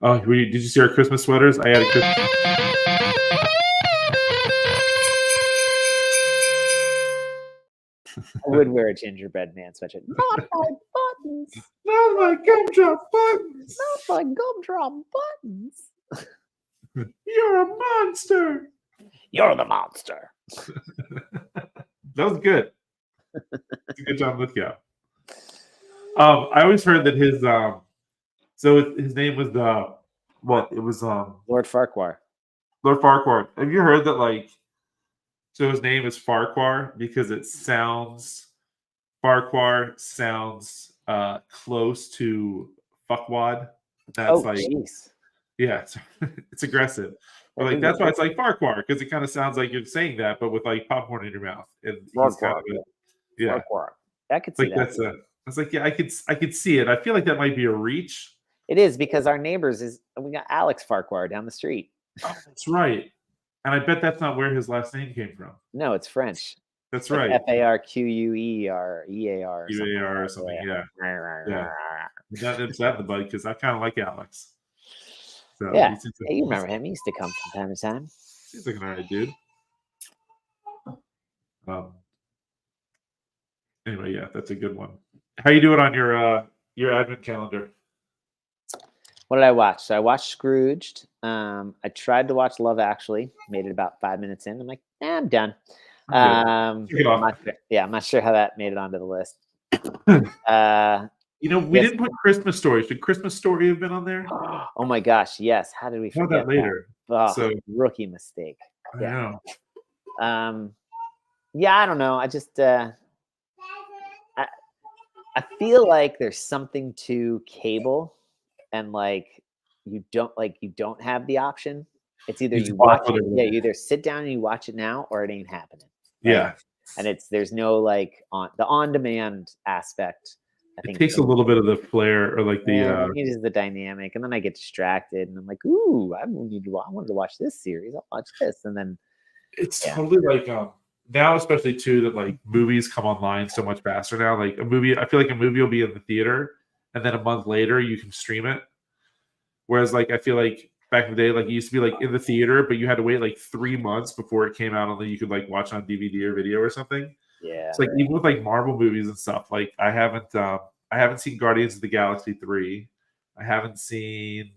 Oh, did you see our Christmas sweaters? I had a Christmas. I would wear a gingerbread man sweatshirt. Not my buttons. Not my gumdrop buttons. Not my gumdrop buttons. You're a monster. You're the monster. That was good. It's a good John Lithgow. I always heard that his name was Lord Farquhar. Lord Farquhar. Have you heard that so his name is Farquhar because Farquhar sounds close to fuckwad. That's jeez. Yeah, it's aggressive. But that's why it's like Farquhar, because it kind of sounds like you're saying that, but with popcorn in your mouth. And he's kind of Farquhar. I could see that. It's like, yeah, I could see it. I feel like that might be a reach. It is, because our neighbors we got Alex Farquhar down the street. Oh, that's right. And I bet that's not where his last name came from. No, it's French. That's right. Farquear EAR. EAR or something. Yeah. That's that the bud, because I kind of like Alex. So yeah, you remember him. He used to come from time to time. He's like an alright dude. Anyway, yeah, that's a good one. How you doing on your advent calendar? What did I watch? So I watched Scrooged. I tried to watch Love Actually. Made it about 5 minutes in. I'm like, I'm done. I'm not sure how that made it onto the list. We didn't put Christmas Story. Should Christmas Story have been on there? Oh my gosh, yes. How did we forget that later? Rookie mistake. Yeah. I know. Yeah, I don't know. I just I feel like there's something to cable, and you don't have the option. It's either you watch it, you either sit down and you watch it now, or it ain't happening. Right? Yeah. And there's no on-demand aspect. I think it takes a little bit of the flair, or it changes the dynamic, and then I get distracted, and I'm like, "Ooh, I wanted to watch this series. I'll watch this," and then it's totally now, especially too, that movies come online so much faster now. A movie, I feel like a movie will be in the theater, and then a month later you can stream it. Whereas I feel like back in the day, it used to be in the theater, but you had to wait 3 months before it came out, and then you could watch on DVD or video or something. Yeah. It's even with Marvel movies and stuff. I haven't seen Guardians of the Galaxy 3. I haven't seen.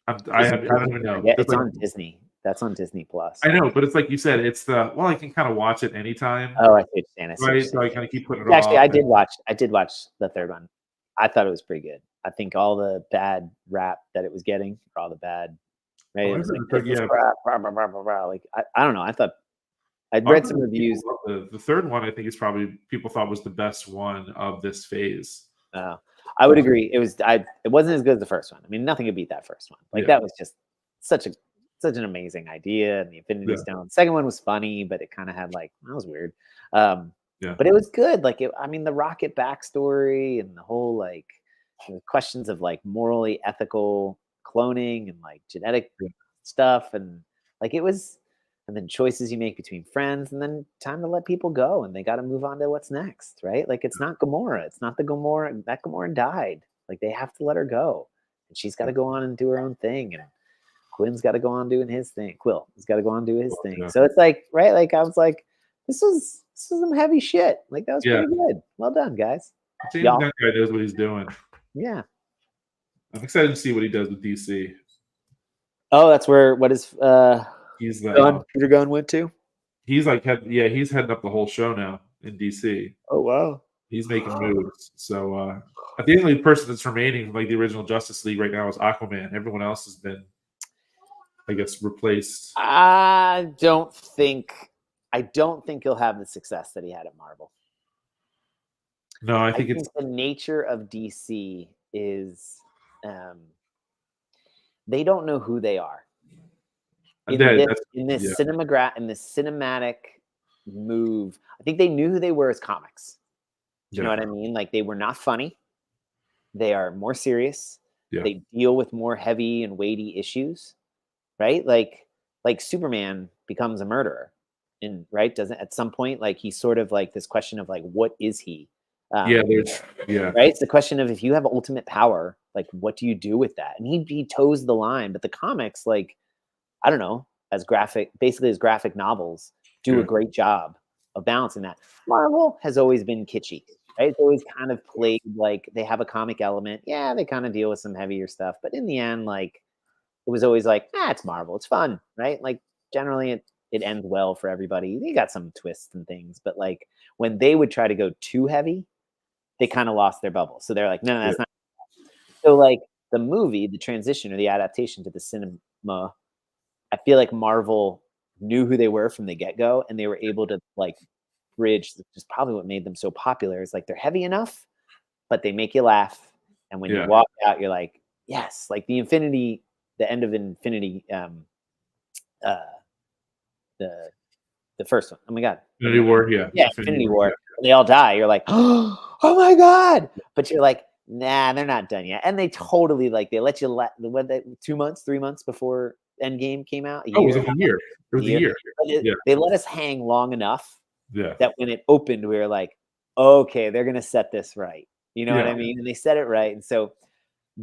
I don't even know. Yeah, it's on Disney. That's on Disney Plus. I know, but it's like you said. It's I can kind of watch it anytime. Oh, I understand. Right, so I kind of keep putting it off. Actually, I did watch the third one. I thought it was pretty good. I think all the bad rap that it was getting, or all the bad, right? It was I don't know. I thought I'd read some reviews. The third one, I think, is probably people thought was the best one of this phase. I would agree. It wasn't as good as the first one. I mean, nothing could beat that first one. That was just such an amazing idea, and the Infinity Stone. The second one was funny, but it kind of had that was weird. But it was good. The Rocket backstory and the whole the questions of morally ethical cloning and genetic stuff, and it was. And then choices you make between friends, and then time to let people go, and they got to move on to what's next, right? It's not Gamora. It's not the Gamora. That Gamora died. They have to let her go, and she's got to go on and do her own thing, and Quinn's got to go on doing his thing. Quill has got to go on and do his thing. So it's right. I was like, this is some heavy shit. That was pretty good. Well done, guys. That guy knows what he's doing. Yeah. I'm excited to see what he does with DC. Oh, that's where he's Peter Gunn went to. He's he's heading up the whole show now in DC. Oh wow, he's making moves. So I think the only person that's remaining the original Justice League right now is Aquaman. Everyone else has been, I guess, replaced. I don't think he'll have the success that he had at Marvel. No, I think it's the nature of DC is they don't know who they are. In this cinematic move, I think they knew who they were as comics. You know what I mean? They were not funny. They are more serious. Yeah. They deal with more heavy and weighty issues, right? Like Superman becomes a murderer, and doesn't at some point he's sort of this question of what is he? Right. It's the question of, if you have ultimate power, Like, what do you do with that? And he toes the line. But the comics, like, I don't know, basically as graphic novels, do a great job of balancing that. Marvel has always been kitschy, right? It's always kind of played like they have a comic element. Yeah, they kind of deal with some heavier stuff, but in the end, like, it was always like, it's Marvel, it's fun, right? Like, generally, it ends well for everybody. They got some twists and things, but like when they would try to go too heavy, they kind of lost their bubble. So they're like, no, that's not. So like the movie, the transition or the adaptation to the cinema, I feel like Marvel knew who they were from the get-go, and they were able to like bridge, which is probably what made them so popular. Is like they're heavy enough, but they make you laugh. And when you walk out, you're like, yes, like the end of Infinity, the first one. Oh my God. Infinity War, yeah, Infinity War. They all die. You're like, oh my God. But you're like, nah, they're not done yet. And they totally like, they let you 2 months, 3 months before Endgame came out. It was like a year. It was a year. They let us hang long enough Yeah. that when it opened, we were like, okay, they're going to set this right. You know what I mean? And they set it right. And so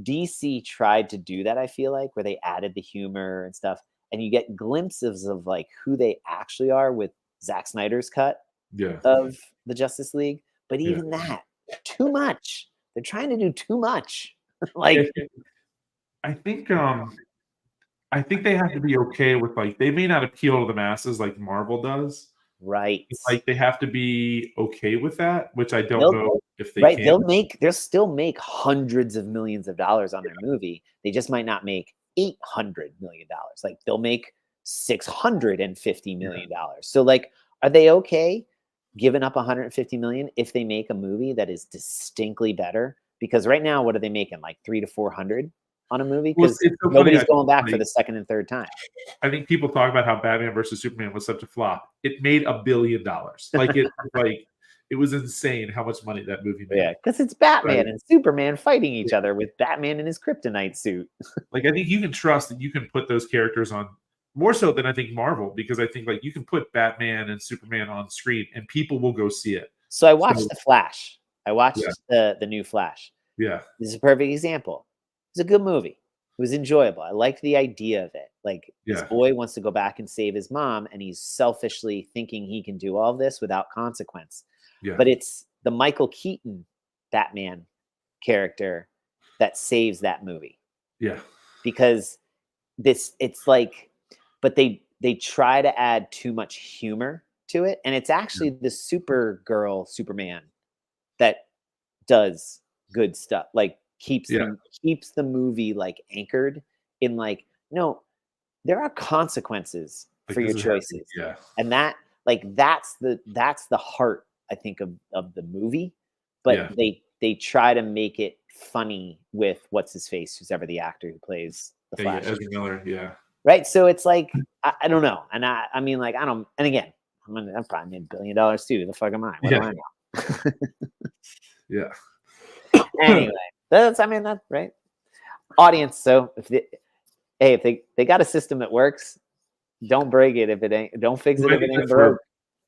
DC tried to do that, I feel like, where they added the humor and stuff. And you get glimpses of like who they actually are with Zack Snyder's cut of the Justice League. But even that, too much. They're trying to do too much. Like, I think they have to be okay with, like, they may not appeal to the masses like Marvel does. Right. Like, they have to be okay with that, which I don't know if they can. They'll still make hundreds of millions of dollars on their movie. They just might not make $800 million. Like, they'll make $650 million. So like, are they okay giving up $150 million if they make a movie that is distinctly better? Because right now, what are they making? Like 300 to 400 on a movie? Because nobody's going back for the second and third time. I think people talk about how Batman versus Superman was such a flop. It made $1 billion. Like, it was insane how much money that movie made. Yeah, because it's Batman and Superman fighting each other with Batman in his kryptonite suit. Like, I think you can trust that you can put those characters on more so than I think Marvel, because I think like you can put Batman and Superman on screen and people will go see it. So I watched The Flash. I watched the new Flash. Yeah. This is a perfect example. It's a good movie. It was enjoyable. I liked the idea of it. Like, this boy wants to go back and save his mom, and he's selfishly thinking he can do all this without consequence. Yeah. But it's the Michael Keaton Batman character that saves that movie. Yeah. Because it's like, but they try to add too much humor to it. And it's actually the Supergirl Superman that does good stuff. Like, keeps the movie like anchored in like, no, there are consequences for your choices. Yeah. And that's the heart, I think, of the movie. But they try to make it funny with what's his face, who's ever the actor who plays the Flash. Ezra Miller, Right. So it's like, I don't know. And I mean, like, and again, I'm probably made $1 billion too. The fuck am I? What do I know? Yeah. Anyway, that's right. Audience. So if they got a system that works, don't break it if it ain't. Don't fix it if it ain't broke.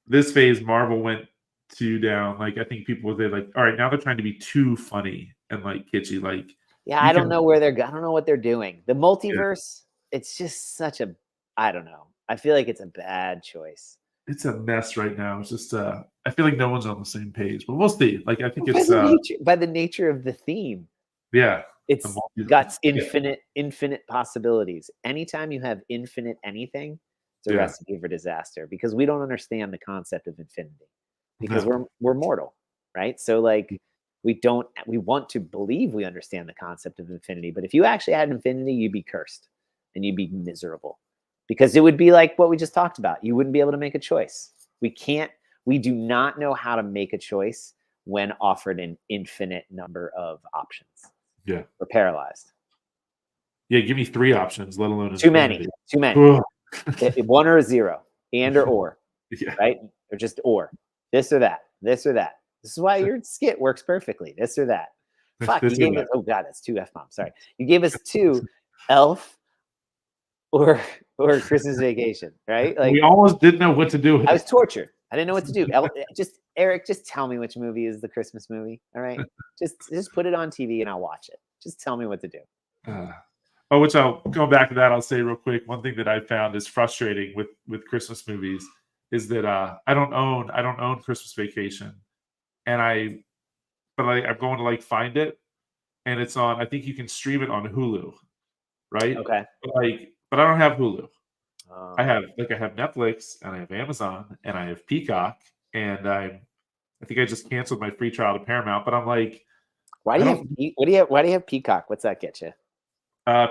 This phase, Marvel went too down. Like, I think people were like, all right, now they're trying to be too funny and like kitschy. Like, I don't know where I don't know what they're doing. The multiverse. It's just such a, I don't know. I feel like it's a bad choice. It's a mess right now. It's just, I feel like no one's on the same page, but we'll see. Like, I think it's by the nature of the theme. Yeah. It's got infinite possibilities. Anytime you have infinite anything, it's a recipe for disaster, because we don't understand the concept of infinity, because we're mortal, right? So like, we want to believe we understand the concept of infinity, but if you actually had infinity, you'd be cursed. And you'd be miserable, because it would be like what we just talked about. You wouldn't be able to make a choice. We do not know how to make a choice when offered an infinite number of options. Yeah. We're paralyzed. Yeah. Give me 3 options, let alone too many. One or a 0, and or. Right? Or just or. This or that. This or that. This is why your skit works perfectly. This or that. Fuck. You gave us, oh God, that's 2 F-bombs. Sorry. You gave us 2 Elf or Christmas Vacation, right? Like, we almost didn't know what to do with I was tortured. I didn't know what to do. Eric, just tell me which movie is the Christmas movie. All right. Just put it on TV and I'll watch it. Just tell me what to do. Which I'll go back to that. I'll say real quick. One thing that I found is frustrating with Christmas movies is that I don't own Christmas Vacation, and I'm going to like find it, and it's on. I think you can stream it on Hulu, right? Okay. But I don't have Hulu. I have Netflix and I have Amazon and I have Peacock, and I think I just canceled my free trial to Paramount. But I'm like, why do you have Peacock? What's that get you?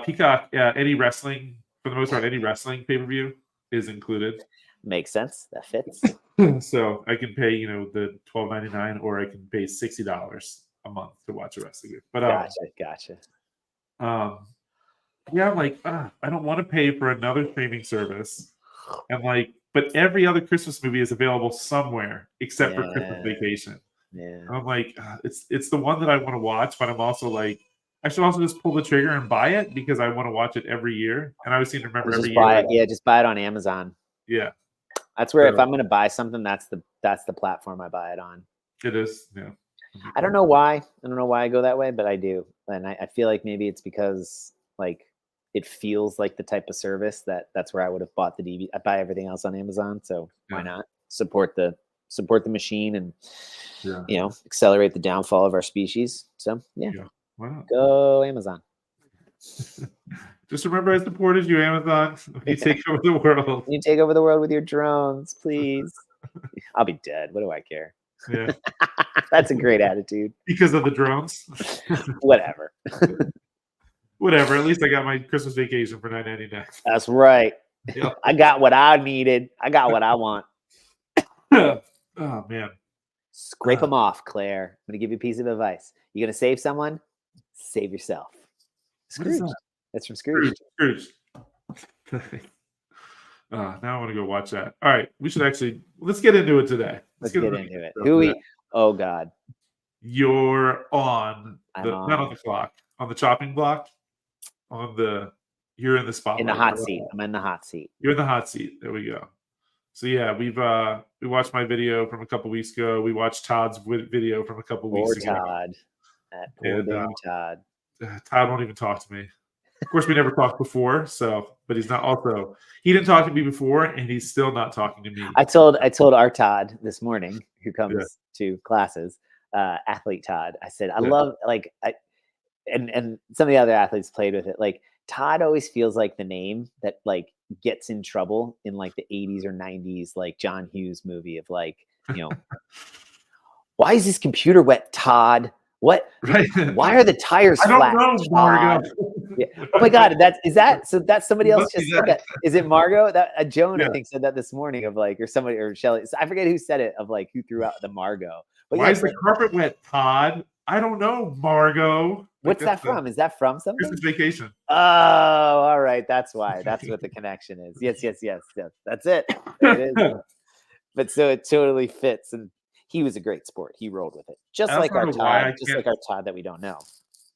Peacock, any wrestling, for the most part, any wrestling pay-per-view is included. Makes sense. That fits. So I can pay, the $12.99, or I can pay $60 a month to watch a wrestling game. But Gotcha. Yeah, I'm like, I don't want to pay for another streaming service, and but every other Christmas movie is available somewhere except for Christmas Vacation. Yeah, and I'm like, it's the one that I want to watch, but I'm also like, I should also just pull the trigger and buy it because I want to watch it every year, and I always seem to remember every year. Yeah, just buy it on Amazon. Yeah, that's where if I'm going to buy something, that's the platform I buy it on. It is, yeah. I don't know why. I go that way, but I do, and I feel like maybe it's because it feels like the type of service that's where I would have bought the DVD. I buy everything else on Amazon, so why not support the machine and accelerate the downfall of our species? So yeah. Why not? Go Amazon. Just remember, I supported you, Amazon. You take over the world. You take over the world with your drones, please. I'll be dead. What do I care? Yeah. That's a great attitude. Because of the drones. Whatever. Whatever. At least I got my Christmas Vacation for $9.99. That's right. Yeah. I got what I needed. I got what I want. Oh man. Scrape them off, Claire. I'm gonna give you a piece of advice. You gonna save someone? Save yourself. Scrooge. That's from Scrooge. Scrooge. Now I want to go watch that. All right, let's get into it today. Let's get into it. Oh God. You're on not on the clock, on the chopping block, you're in the spotlight. In the hot seat. I'm in the hot seat. You're in the hot seat. There we go. So yeah, we watched my video from a couple weeks ago. We watched Todd's video from a couple weeks ago. Todd. Todd won't even talk to me. Of course, we never talked before, but he's not also. He didn't talk to me before, and he's still not talking to me. I told our Todd this morning, who comes to classes, athlete Todd. I said, I love and some of the other athletes played with it. Todd always feels like the name that gets in trouble in the 80s or 90s, John Hughes movie of why is this computer wet, Todd? What? Right. Why are the tires flat? I don't know, Margo. Yeah. Oh my God, so that's somebody else just said that. Is it Margo? That Joan I think said that this morning of or somebody or Shelly. I forget who said it of who threw out the Margo. But why is the carpet wet, Todd? I don't know, Margo. What's that from? Is that from something? Christmas Vacation. Oh, all right. That's why. That's what the connection is. Yes. That's it. It is. But so it totally fits, and he was a great sport. He rolled with it, just like our Todd. Just like our Todd that we don't know.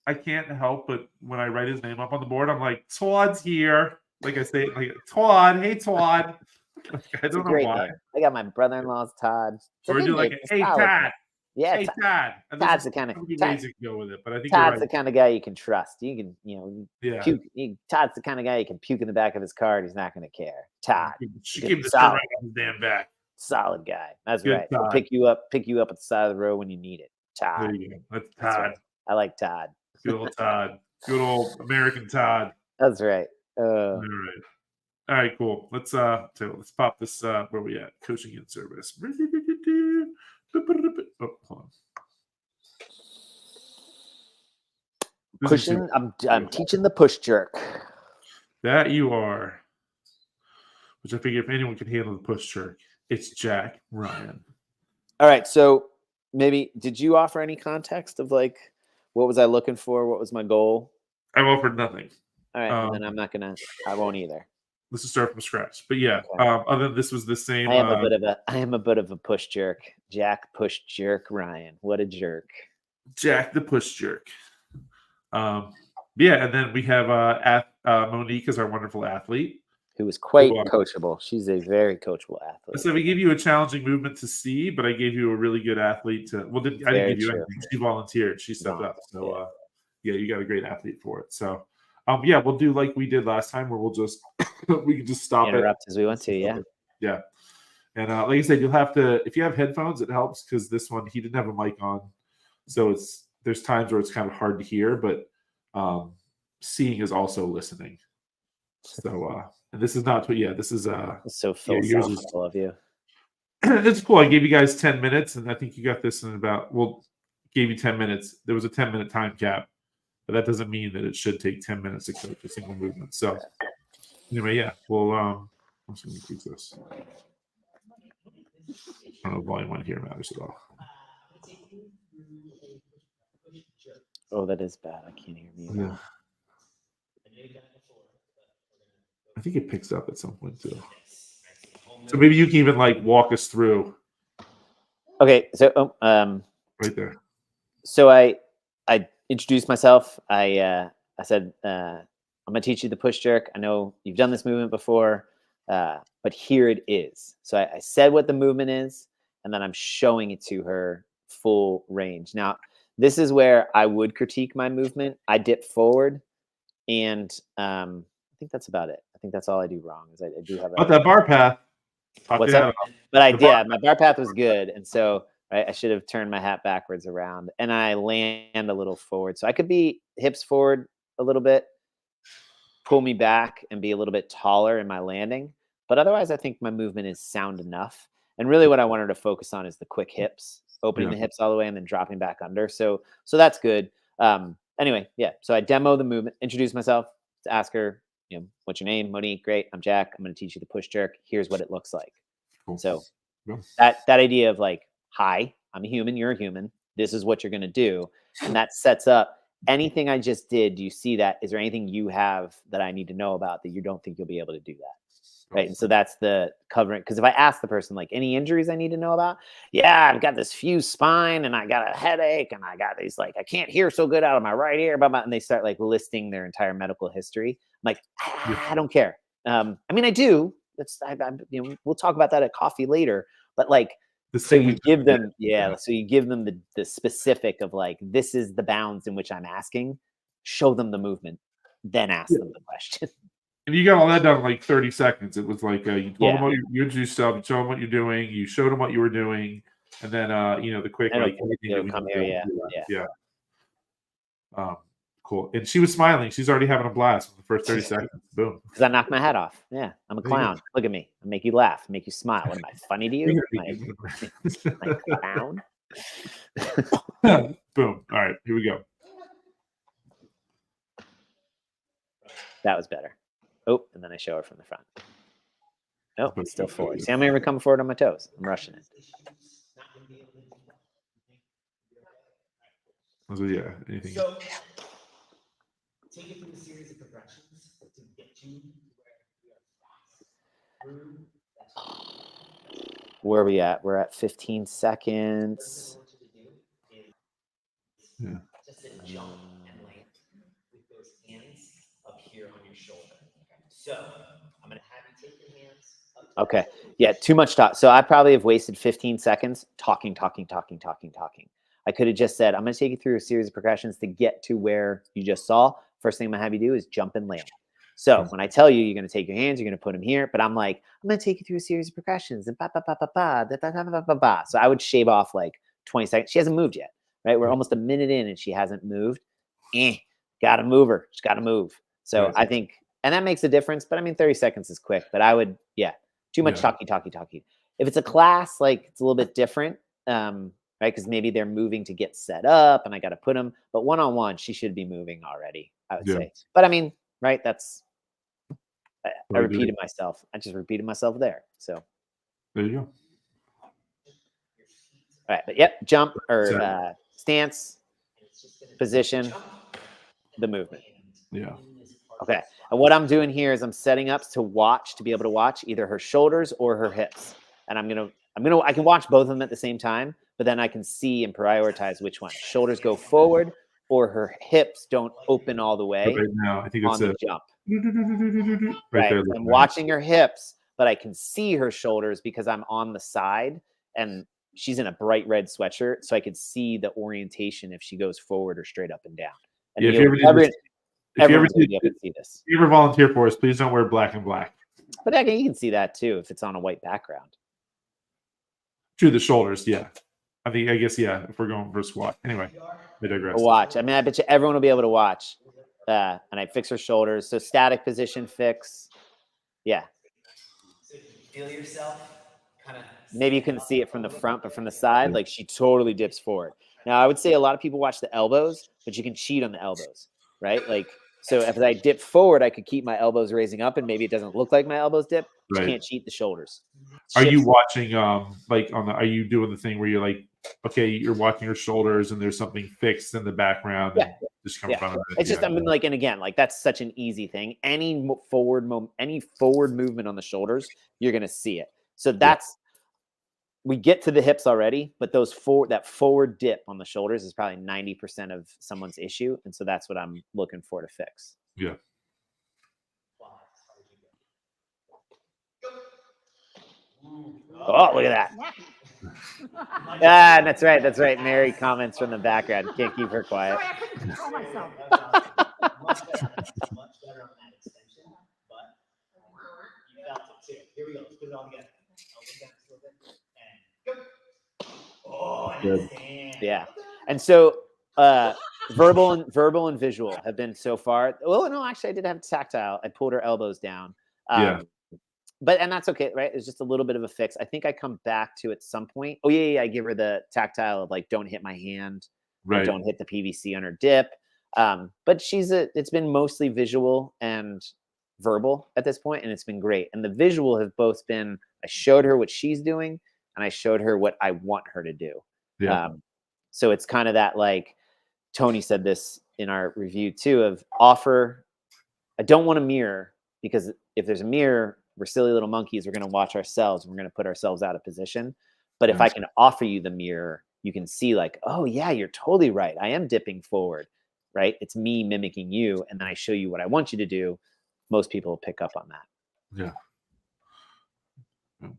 I can't help but when I write his name up on the board, I'm like, Todd's here. I say, Todd. Hey, Todd. I don't know why. Name. I got my brother-in-law's Todd. So we're doing hey, Todd. Yeah, hey, Todd. Todd's the kind of ways to go with it, but I think Todd's the kind of guy you can trust. You can, puke. Todd's the kind of guy you can puke in the back of his car. He's not going to care. Todd, keep the right on his damn back. Solid guy. That's good, right. He'll pick you up at the side of the road when you need it. Todd. There you go. That's Todd. Right. I like Todd. Good old Todd. Good old American Todd. That's right. All right, cool. Let's pop this. Where we at? Coaching in service. Oh, hold on. Pushing. I'm teaching the push jerk. That you are. Which I figure if anyone can handle the push jerk, it's Jack Ryan. All right. So maybe did you offer any context of what was I looking for? What was my goal? I've offered nothing. All right. And then I won't either. Let's just start from scratch. But yeah, okay. Other than this was the same. I am a bit of a push jerk. Jack push jerk Ryan. What a jerk. Jack the push jerk. And then we have Monique as our wonderful athlete. Who is quite coachable. She's a very coachable athlete. So we gave you a challenging movement to see, but I gave you a really good athlete to. Well, I didn't give you anything. She volunteered. She stepped up. So you got a great athlete for it. So, yeah, we'll do like we did last time, where we'll just we can just stop Interrupt as we want to. Yeah. Yeah. And like I said, you'll have to, if you have headphones, it helps because this one he didn't have a mic on, so there's times where it's kind of hard to hear, but seeing is also listening. So and this is not, this is So yours is, philosophical of you. it's cool. I gave you guys 10 minutes, and I think you got this in about, gave you 10 minutes. There was a 10-minute time cap, but that doesn't mean that it should take 10 minutes to coach a single movement. So anyway, yeah, well, I'm just gonna increase this. I don't know if volume on here matters at all. Oh, that is bad. I can't hear me. Yeah. I think it picks up at some point too. So maybe you can even like walk us through. Okay, so right there. So I introduced myself. I said I'm gonna teach you the push jerk. I know you've done this movement before, but here it is. So I said what the movement is, and then I'm showing it to her full range. Now, this is where I would critique my movement. I dip forward, and I think that's about it. I think that's all I do wrong. Is I do have that bar path. What's up? But I did. My bar path was good, and so I should have turned my hat backwards around, and I land a little forward. So I could be hips forward a little bit, pull me back, and be a little bit taller in my landing. But otherwise, I think my movement is sound enough. And really, what I wanted to focus on is the quick hips, opening the hips all the way and then dropping back under. So that's good. Anyway, yeah. So I demo the movement, introduce myself, to ask her, what's your name? Monique. Great. I'm Jack. I'm going to teach you the push jerk. Here's what it looks like. Cool. So that idea of like, hi, I'm a human. You're a human. This is what you're going to do. And that sets up anything I just did. Do you see that? Is there anything you have that I need to know about that you don't think you'll be able to do that? Right. And so that's the covering. Because if I ask the person, like, any injuries I need to know about? Yeah, I've got this fused spine and I got a headache and I got these, like, I can't hear so good out of my right ear. And they start like listing their entire medical history. I'm like, I don't care. I mean, I do. We'll talk about that at coffee later. But like, so you give them, so you give them the specific of like, this is the bounds in which I'm asking. Show them the movement, then ask them the question. And you got all that done in like 30 seconds. It was like you told them what you introduced yourself, you told them what you're doing, you showed them what you were doing, and then the quick like come here, yeah. Cool. And she was smiling. She's already having a blast in the first 30 seconds. Boom. Because I knocked my hat off. Yeah, I'm a clown. Look at me. I make you laugh, make you smile. What am I, funny to you? Am I clown? Boom. All right, here we go. That was better. Oh, and then I show her from the front. Oh, it's still forward. See, I'm going to come forward on my toes. I'm rushing it. So, yeah, anything. So, take it through a series of progressions to get you where are we at? We're at 15 seconds. Yeah. Just a jump and land with those hands up here on your shoulder. So I'm going to have you take your hands up. Okay. Yeah, too much talk. So I probably have wasted 15 seconds talking. I could have just said, I'm going to take you through a series of progressions to get to where you just saw. First thing I'm going to have you do is jump and land. So when I tell you, you're going to take your hands, you're going to put them here, but I'm like, I'm going to take you through a series of progressions and So I would shave off like 20 seconds. She hasn't moved yet, right? We're almost a minute in and she hasn't moved. Got to move her. She's got to move. So I think, and that makes a difference, but I mean, 30 seconds is quick, but I would, too much talky. If it's a class, like it's a little bit different, right? Because maybe they're moving to get set up and I got to put them, but one-on-one, she should be moving already, I would say. But I mean, right, that's, I repeated myself. I just repeated myself there. So there you go. All right, but jump or stance, position, the movement. Yeah. Okay. And what I'm doing here is I'm setting up to be able to watch either her shoulders or her hips. And I can watch both of them at the same time, but then I can see and prioritize which one. Shoulders go forward or her hips don't open all the way. Right now, I think it's on the jump. Right there. I'm watching her hips, but I can see her shoulders because I'm on the side and she's in a bright red sweatshirt. So I could see the orientation if she goes forward or straight up and down. And Yeah, if you'll- you ever did this- if you ever everyone's gonna did- be able to see this. if you ever volunteer for us, please don't wear black and black. But again, you can see that too if it's on a white background. To the shoulders, yeah. I guess, yeah, if we're going for a squat. Anyway, I digress. Watch. I mean, I bet you everyone will be able to watch. And I fix her shoulders. So static position fix. Yeah. So you feel yourself kind of. Maybe you couldn't see it from the front, but from the side, like she totally dips forward. Now, I would say a lot of people watch the elbows, but you can cheat on the elbows, right? Like, so if I dip forward, I could keep my elbows raising up, and maybe it doesn't look like my elbows dip. But Right. you can't cheat the shoulders. Are you Shifts- watching like are you doing the thing where you're like, okay, you're watching her shoulders and there's something fixed in the background and just come Yeah. in front of it? It's just, I mean, like, and again, like that's such an easy thing. Any forward movement on the shoulders, you're gonna see it. So that's we get to the hips already, but that forward dip on the shoulders is probably 90% of someone's issue, and so that's what I'm looking for to fix. Yeah. Oh, look at that! Ah, that's right. That's right. Mary comments from the background. Can't keep her quiet. Sorry, I couldn't control myself. Much better on that extension, but you felt it too. Here we go. Let's put it all together. I'll look down just a little bit and go. Oh, and Good. stand. Yeah, and so verbal and visual have been so far. Well, no, actually, I did have tactile. I pulled her elbows down. Yeah. But and that's okay, right? It's just a little bit of a fix. I think I come back to at some point. Oh yeah, I give her the tactile of like, don't hit my hand, Right. don't hit the PVC on her dip. But it's been mostly visual and verbal at this point, and it's been great. And the visual have both been, I showed her what she's doing, and I showed her what I want her to do. Yeah. So it's kind of that, like Tony said this in our review too, of offer. I don't want a mirror, because if there's a mirror, we're silly little monkeys. We're going to watch ourselves. And we're going to put ourselves out of position. But if I can offer you the mirror, you can see like, oh yeah, you're totally right. I am dipping forward, right? It's me mimicking you. And then I show you what I want you to do. Most people will pick up on that. Yeah.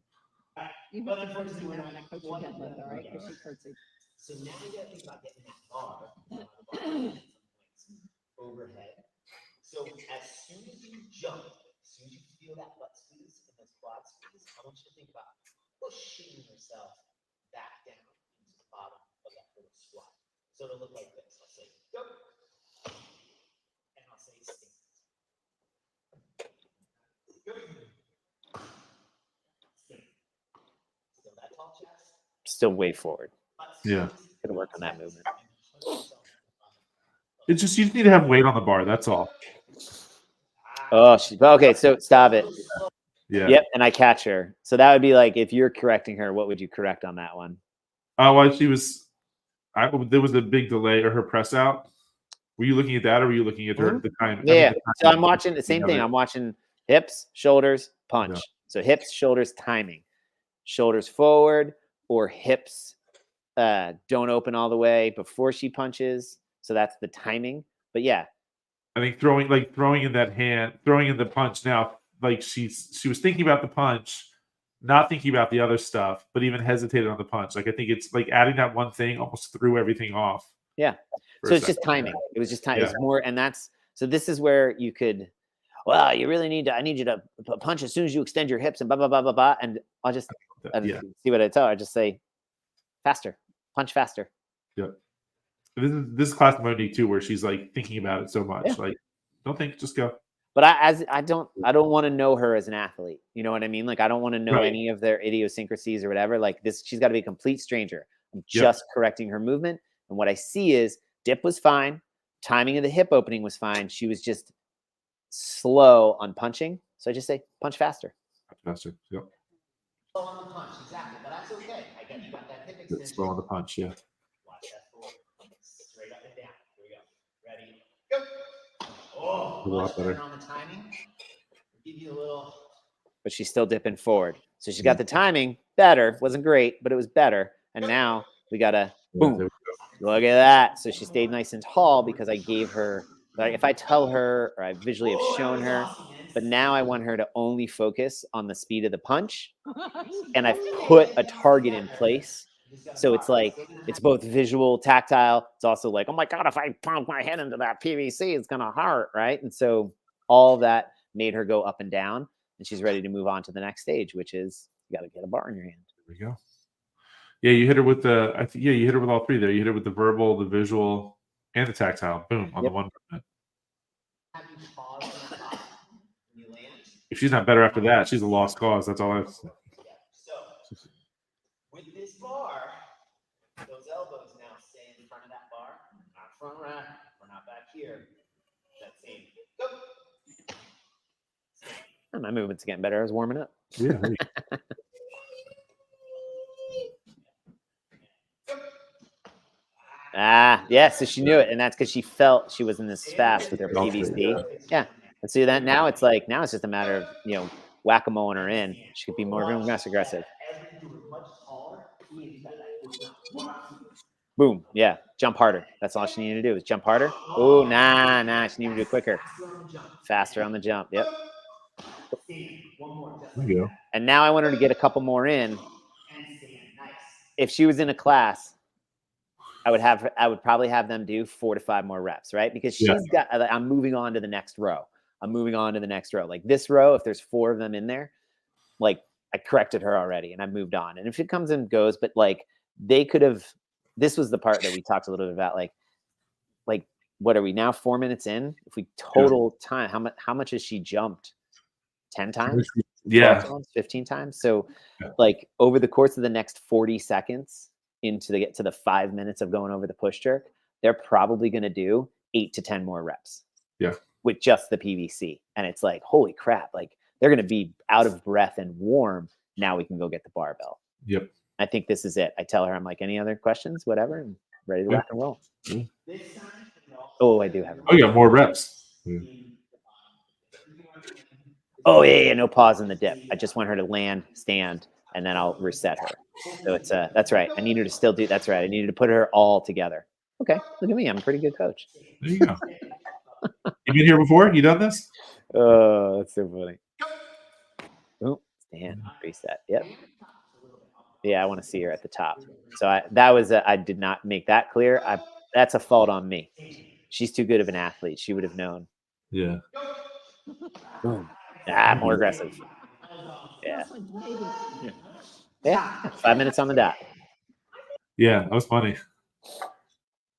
You But have to unfortunately, we're not when I coach you one deadlift, all right? Because she curtsied. So now you gotta think about getting that bar overhead. So as soon as you jump, as soon as you feel that butt squeeze and those quad squeeze, I want you to think about pushing yourself back down into the bottom of that little squat. So it'll look like this. I'll say go, and I'll say stand. Go. Stand. Still that tall chest. Still way forward. Yeah. Gotta work on that movement. It's just you just need to have weight on the bar. That's all. Oh, okay. So stop it. Yeah. Yep. And I catch her. So that would be like, if you're correcting her, what would you correct on that one? Oh, well, there was a big delay or her press out. Were you looking at that, or were you looking at her the time? Yeah. So I'm watching the same thing. it. I'm watching hips, shoulders, punch. Yeah. So hips, shoulders, timing. Shoulders forward, or hips don't open all the way before she punches. So that's the timing. But yeah, I think throwing in that hand, throwing in the punch now, like she was thinking about the punch, not thinking about the other stuff, but even hesitated on the punch. Like I think it's like adding that one thing almost threw everything off. Yeah. for So a it's just second. timing. It was just time. It's Yeah. more, and that's so. This is where you could. Well, you really need to. I need you to punch as soon as you extend your hips and blah blah blah blah blah. And I'll just Yeah. see what I tell her. I just say, faster, punch faster. This is class Monique too, where she's like thinking about it so much. Yeah. Like, don't think, just go. But I don't want to know her as an athlete. You know what I mean? Like I don't want to know Right. any of their idiosyncrasies or whatever. Like this, she's got to be a complete stranger. I'm Yep. just correcting her movement. And what I see is dip was fine. Timing of the hip opening was fine. She was just slow on punching. So I just say punch faster. Faster. Yep. Slow on the punch, exactly, but that's okay. I get you got that hip It's extension. slow on the punch. Yeah. Watch that forward. Straight up and down. Here we go. Ready? Go. Oh, A lot much better. better on the timing. Give you a little. But she's still dipping forward. So she's got the timing better. Wasn't great, but it was better. And now we got to There boom. we go. Look at that. So she stayed nice and tall because I gave her, like, if I tell her or I visually have shown her, but now I want her to only focus on the speed of the punch. And I've put a target in place So it's like, it's both visual, tactile. It's also like, oh my God, if I plunk my head into that PVC, it's going to hurt. Right. And so all that made her go up and down, and she's ready to move on to the next stage, which is you got to get a bar in your hand. There we go. Yeah, you hit her with the. I think you hit her with all three there. You hit her with the verbal, the visual, and the tactile. Boom on the one. If she's not better after that, she's a lost cause. That's all I have to say. So with this bar, those elbows now stay in front of that bar, not front rack, we're not back here. That same go. And my movement's getting better. I was warming up. Yeah. Yeah. So she knew it, and that's because she felt she wasn't as fast with her PVC. Yeah. And so that now it's like, now it's just a matter of, whack-a-mole her in. She could be more aggressive. Boom. Yeah. Jump harder. That's all she needed to do is jump harder. Oh, nah. She needed to do it quicker. Faster on the jump. Yep. There you go. And now I want her to get a couple more in. If she was in a class, I would probably have them do 4 to 5 more reps, right? Because I'm moving on to the next row. Like this row, if there's 4 of them in there, like I corrected her already and I moved on. And if it comes and goes, but like they could have, this was the part that we talked a little bit about, like what are we now 4 minutes in? If we total time, how much has she jumped? 10 times? Yeah. Times, 15 times. So like over the course of the next 40 seconds get to the 5 minutes of going over the push jerk, they're probably going to do 8 to 10 more reps. Yeah. With just the PVC. And it's like, holy crap, like they're going to be out of breath and warm. Now we can go get the barbell. Yep. I think this is it. I tell her, I'm like, any other questions, whatever, and ready to rock and roll. Oh, I do have. Oh, yeah, more reps. Oh, yeah, no pause in the dip. I just want her to land, stand, and then I'll reset her. So it's that's right. I need her to still do. That's right. I needed to put her all together. Okay, look at me. I'm a pretty good coach. There you go. You been here before? You done this? Oh, that's so funny. Oh, stand, reset. Yep. Yeah, I want to see her at the top. So I did not make that clear. That's a fault on me. She's too good of an athlete. She would have known. Yeah. Boom. More aggressive. Yeah. Yeah. 5 minutes on the dot. Yeah, that was funny.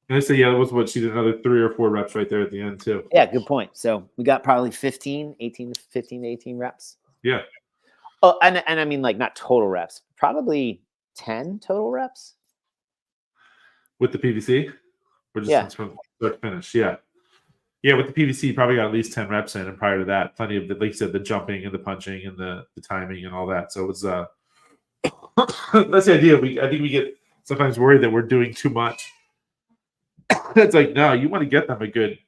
And I say, yeah, that was what she did, another 3 or 4 reps right there at the end too. Yeah, good point. So we got probably 15 to 18 reps. Yeah. Oh, and I mean, like, not total reps, probably 10 total reps. With the PVC? Or just from start to finish? Yeah. Yeah, with the PVC, you probably got at least 10 reps in, and prior to that, plenty of, like you said, the jumping and the punching and the timing and all that. So it was that's the idea. I think we get sometimes worried that we're doing too much. It's like, no, you want to get them a good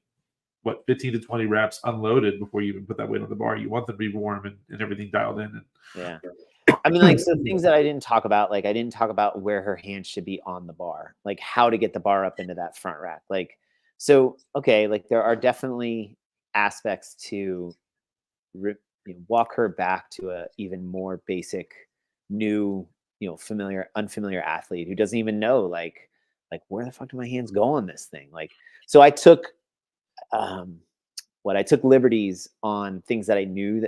15 to 20 reps unloaded before you even put that weight on the bar. You want them to be warm and everything dialed in. Yeah. I mean, like, so things that I didn't talk about, like I didn't talk about where her hands should be on the bar, like how to get the bar up into that front rack. Like, so, okay, like there are definitely aspects to walk her back to a even more basic, new, unfamiliar athlete who doesn't even know, like where the fuck do my hands go on this thing? Like, so I took, I took liberties on things that I knew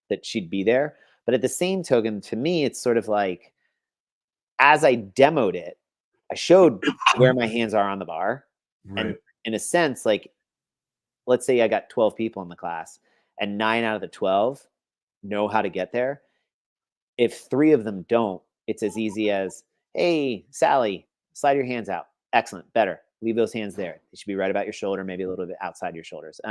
that she'd be there. But at the same token, to me, it's sort of like, as I demoed it, I showed where my hands are on the bar. Right. And in a sense, like, let's say I got 12 people in the class and 9 out of the 12 know how to get there. If 3 of them don't, it's as easy as, hey, Sally, slide your hands out. Excellent. Better. Leave those hands there. They should be right about your shoulder, maybe a little bit outside your shoulders.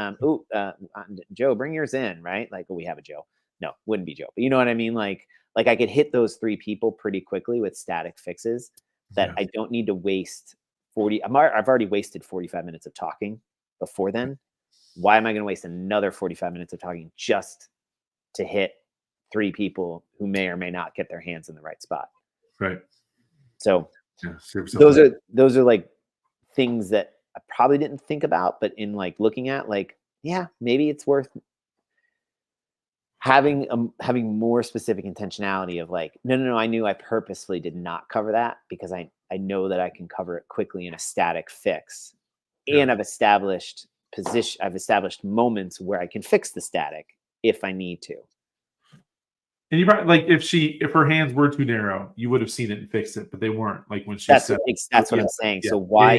Joe, bring yours in, right? Like, we have a Joe. No, wouldn't be Joe. But you know what I mean? Like I could hit those 3 people pretty quickly with static fixes that I don't need to waste 40. I've already wasted 45 minutes of talking before then. Why am I going to waste another 45 minutes of talking just to hit 3 people who may or may not get their hands in the right spot? Right. So those are like things that I probably didn't think about, but in like looking at, like, yeah, maybe it's worth having more specific intentionality of like, no, I knew I purposefully did not cover that because I know that I can cover it quickly in a static fix. Yeah. And I've established moments where I can fix the static if I need to. And you probably like if her hands were too narrow, you would have seen it and fixed it, but they weren't. Like when she That's said, what yeah, I'm saying. yeah, So why I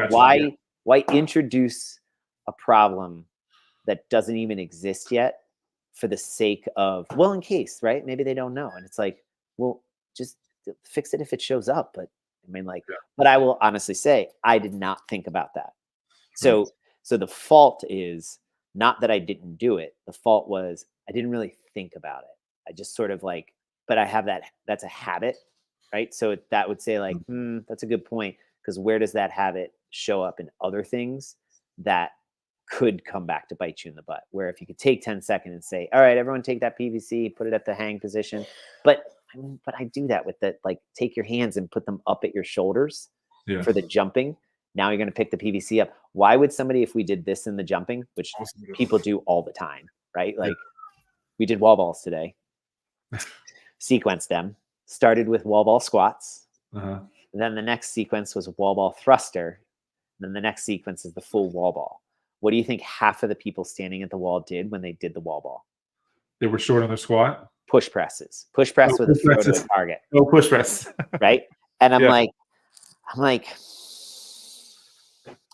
got you, why introduce a problem that doesn't even exist yet for the sake of, well, in case, right? Maybe they don't know. And it's like, well, just fix it if it shows up. But I mean, like, Yeah. but I will honestly say I did not think about that. So the fault is not that I didn't do it. The fault was I didn't really think about it. I just sort of like, but I have that's a habit, right? So that would say like, that's a good point. Because where does that habit show up in other things that could come back to bite you in the butt? Where if you could take 10 seconds and say, all right, everyone take that PVC, put it at the hang position. But I do that with the, like, take your hands and put them up at your shoulders Yeah. for the jumping. Now you're going to pick the PVC up. Why would somebody, if we did this in the jumping, which people do all the time, right? Like we did wall balls today, sequenced them, started with wall ball squats. Then the next sequence was wall ball thruster. Then the next sequence is the full wall ball. What do you think half of the people standing at the wall did when they did the wall ball? They were short on their squat. Push presses. Push press with a throw to a target. No push press. Right? And I'm Yeah. like,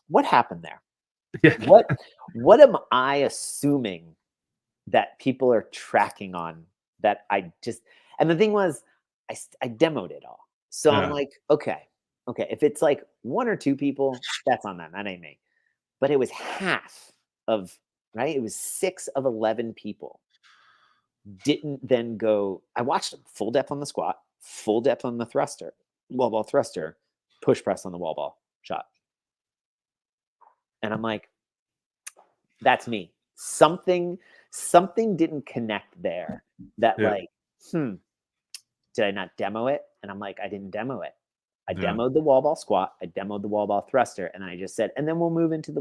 what happened there? Yeah. What am I assuming that people are tracking on that I just, and the thing was, I demoed it all. So I'm like, okay, if it's like one or two people, that's on them. That ain't me. But it was half of, right? It was 6 of 11 people didn't then go. I watched them full depth on the squat, full depth on the thruster, wall ball thruster, push press on the wall ball shot. And I'm like, that's me. Something didn't connect there that like, did I not demo it? And I'm like, I didn't demo it. I demoed the wall ball squat. I demoed the wall ball thruster. And I just said, and then we'll move into the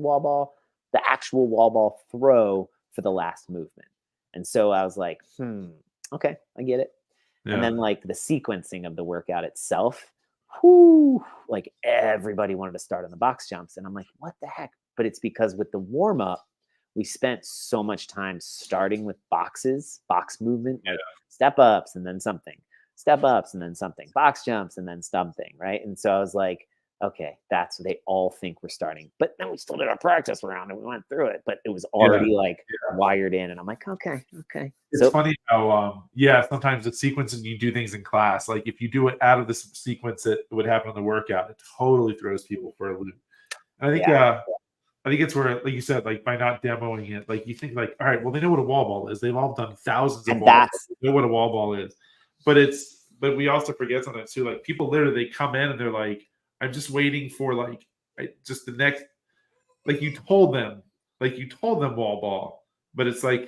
actual wall ball throw for the last movement. And so I was like, okay, I get it. Yeah. And then like the sequencing of the workout itself, whoo, like everybody wanted to start on the box jumps. And I'm like, what the heck? But it's because with the warm up, we spent so much time starting with box movement, like step ups and then something, step ups and then something, box jumps and then something, right? And so I was like, okay, that's what they all think we're starting. But then we still did our practice round and we went through it, but it was already wired in. And I'm like, okay. It's funny how, sometimes it's sequence and you do things in class. Like if you do it out of this sequence that would happen on the workout, it totally throws people for a loop. And I think it's where, like you said, like by not demoing it, like you think like, all right, well, they know what a wall ball is. They've all done thousands of wall balls. They know what a wall ball is. But we also forget sometimes too, like people literally, they come in and they're like, I'm just waiting for like, just the next, like you told them wall ball, but it's like,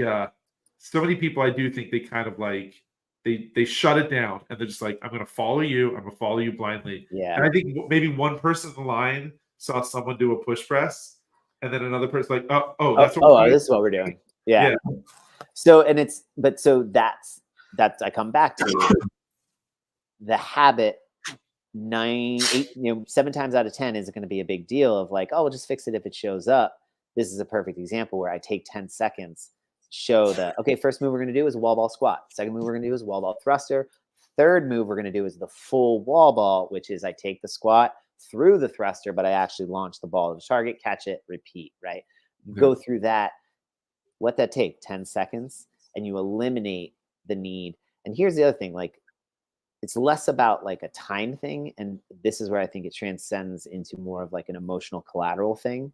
so many people, I do think they kind of like, they shut it down and they're just like, I'm going to follow you. I'm going to follow you blindly. Yeah. And I think maybe one person in the line saw someone do a push press. And then another person like, this is what we're doing. Yeah. So, and that's I come back to the habit. 7 times out of 10 isn't going to be a big deal of like, we'll just fix it if it shows up. This is a perfect example where I take 10 seconds, show that, okay, first move we're going to do is wall ball squat. Second move we're going to do is wall ball thruster. Third move we're going to do is the full wall ball, which is I take the squat through the thruster, but I actually launch the ball to the target, catch it, repeat, right? Go through that. Let that take 10 seconds and you eliminate the need. And here's the other thing, like it's less about like a time thing. And this is where I think it transcends into more of like an emotional collateral thing.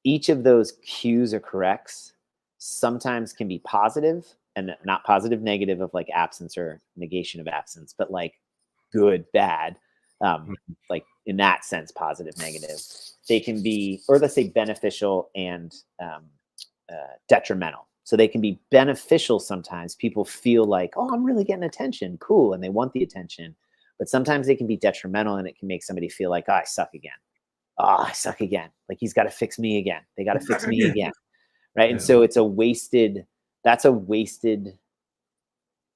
Each of those cues or corrects sometimes can be positive and not positive, negative of like absence or negation of absence, but like good, bad. Like in that sense, positive, negative, they can be, or let's say beneficial and detrimental. So they can be beneficial sometimes. People feel like, I'm really getting attention. Cool. And they want the attention. But sometimes they can be detrimental and it can make somebody feel like, I suck again. I suck again. Like he's got to fix me again. They got to fix me again. Right. And so it's a wasted that's a wasted.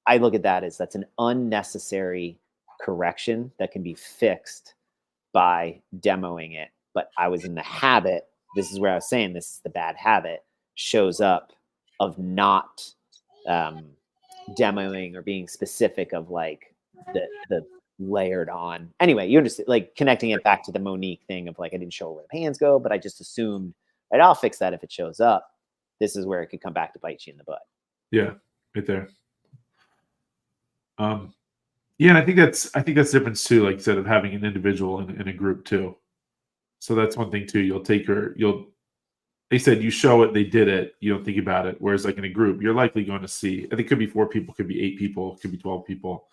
I look at that as that's an unnecessary correction that can be fixed by demoing it. But I was in the habit. This is where I was saying this is the bad habit shows up of not demoing or being specific of like the layered on. Anyway, you understand, like connecting it back to the Monique thing of like I didn't show where the hands go, but I just assumed right, I'll fix that if it shows up. This is where it could come back to bite you in the butt. Yeah, right there. Yeah, and I think that's the difference too, like instead of having an individual in a group too. So that's one thing too. They said you show it, they did it, you don't think about it. Whereas like in a group, you're likely going to see, and it could be 4 people, could be 8 people, could be 12 people.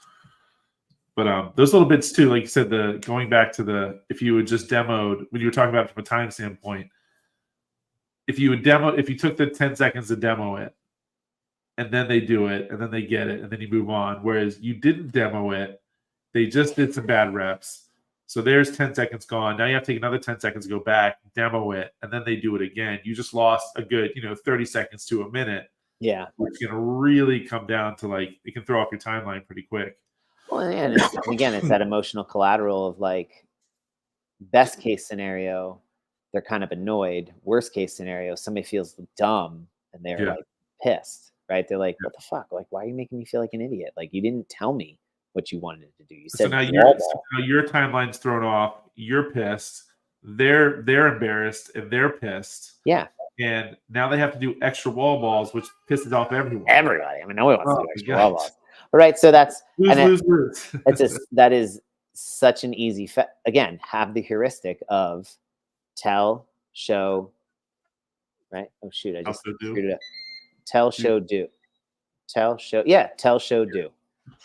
But those little bits too, like you said, going back to if you had just demoed, when you were talking about it from a time standpoint, if you took the 10 seconds to demo it, and then they do it, and then they get it, and then you move on. Whereas you didn't demo it, they just did some bad reps. So there's 10 seconds gone. Now you have to take another 10 seconds to go back, demo it, and then they do it again. You just lost a good, 30 seconds to a minute. Yeah. Which can really come down to like, it can throw off your timeline pretty quick. Well, and again, it's that emotional collateral of like best case scenario, they're kind of annoyed. Worst case scenario, somebody feels dumb and they're like pissed, right? They're like, what the fuck? Like, why are you making me feel like an idiot? Like, you didn't tell me what you wanted to do. You said now your timeline's thrown off. You're pissed. They're embarrassed and they're pissed. Yeah. And now they have to do extra wall balls, which pisses off everyone. Everybody. I mean, no one wants to do extra wall balls. All right. So that's lose. That is such an easy again, have the heuristic of tell, show, right? Oh shoot, I just screwed it up. Tell, show, do. Tell, show, tell, show, do.